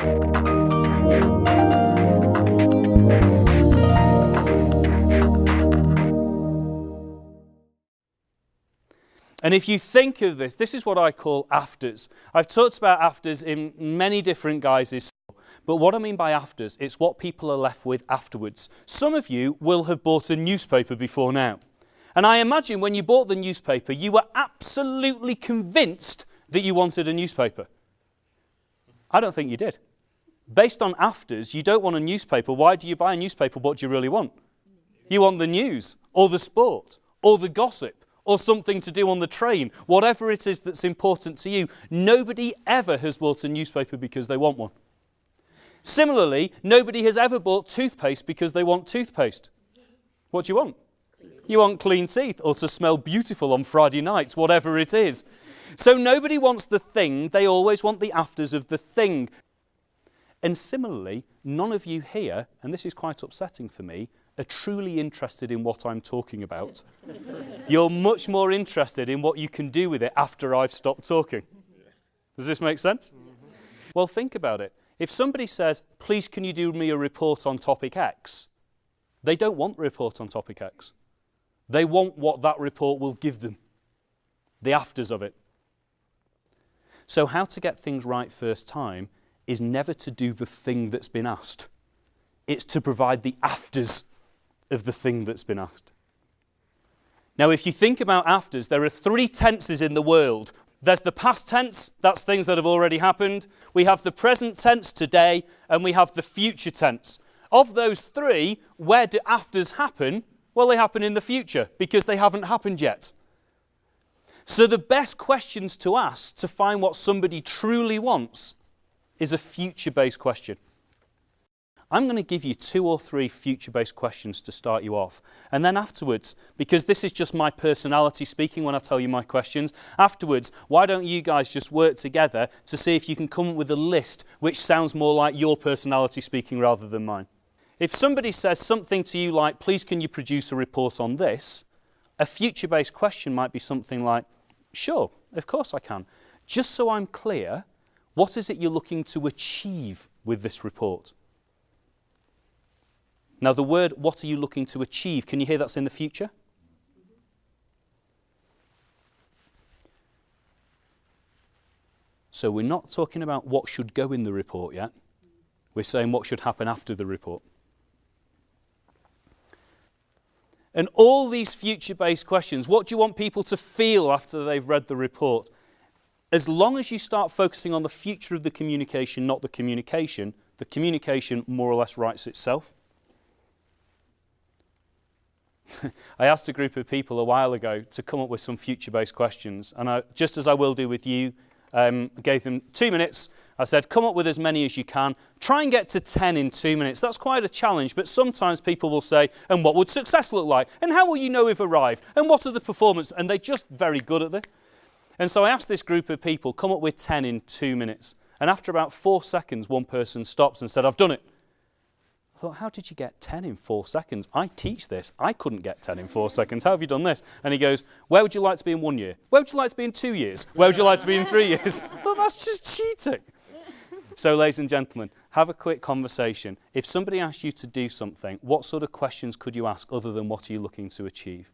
And if you think of this, this is what I call afters. I've talked about afters in many different guises, but what I mean by afters, it's what people are left with afterwards. Some of you will have bought a newspaper before now. And I imagine when you bought the newspaper, you were absolutely convinced that you wanted a newspaper. I don't think you did. Based on afters, you don't want a newspaper. Why do you buy a newspaper? What do you really want? You want the news, or the sport, or the gossip, or something to do on the train, whatever it is that's important to you. Nobody ever has bought a newspaper because they want one. Similarly, nobody has ever bought toothpaste because they want toothpaste. What do you want? You want clean teeth, or to smell beautiful on Friday nights, whatever it is. So nobody wants the thing, they always want the afters of the thing. And similarly, none of you here, and this is quite upsetting for me, are truly interested in what I'm talking about. You're much more interested in what you can do with it after I've stopped talking. Does this make sense? Well, think about it. If somebody says, please can you do me a report on topic X, they don't want the report on topic X. They want what that report will give them, the afters of it. So how to get things right first time is never to do the thing that's been asked. It's to provide the afters of the thing that's been asked. Now, if you think about afters, there are 3 tenses in the world. There's the past tense, that's things that have already happened. We have the present tense, today, and we have the future tense. Of those 3, where do afters happen? Well, they happen in the future because they haven't happened yet. So the best questions to ask to find what somebody truly wants is a future-based question. I'm going to give you 2 or 3 future-based questions to start you off. And then afterwards, because this is just my personality speaking when I tell you my questions, afterwards, why don't you guys just work together to see if you can come up with a list which sounds more like your personality speaking rather than mine. If somebody says something to you like, please can you produce a report on this, a future-based question might be something like, sure, of course I can. Just so I'm clear, what is it you're looking to achieve with this report? Now the word, what are you looking to achieve? Can you hear that's in the future? So we're not talking about what should go in the report yet. We're saying what should happen after the report. And all these future-based questions, what do you want people to feel after they've read the report? As long as you start focusing on the future of the communication, not the communication more or less writes itself. I asked a group of people a while ago to come up with some future-based questions, and just as I will do with you, gave them 2 minutes. I said, come up with as many as you can. Try and get to 10 in 2 minutes. That's quite a challenge, but sometimes people will say, and what would success look like? And how will you know we've arrived? And what are the performance? And they're just very good at it. And so I asked this group of people, come up with 10 in 2 minutes. And after about 4 seconds, one person stops and said, I've done it. I thought, how did you get 10 in 4 seconds? I teach this. I couldn't get 10 in 4 seconds. How have you done this? And he goes, where would you like to be in 1 year? Where would you like to be in 2 years? Where would you like to be in 3 years? Well, that's just cheating. So, ladies and gentlemen, have a quick conversation. If somebody asked you to do something, what sort of questions could you ask other than what are you looking to achieve?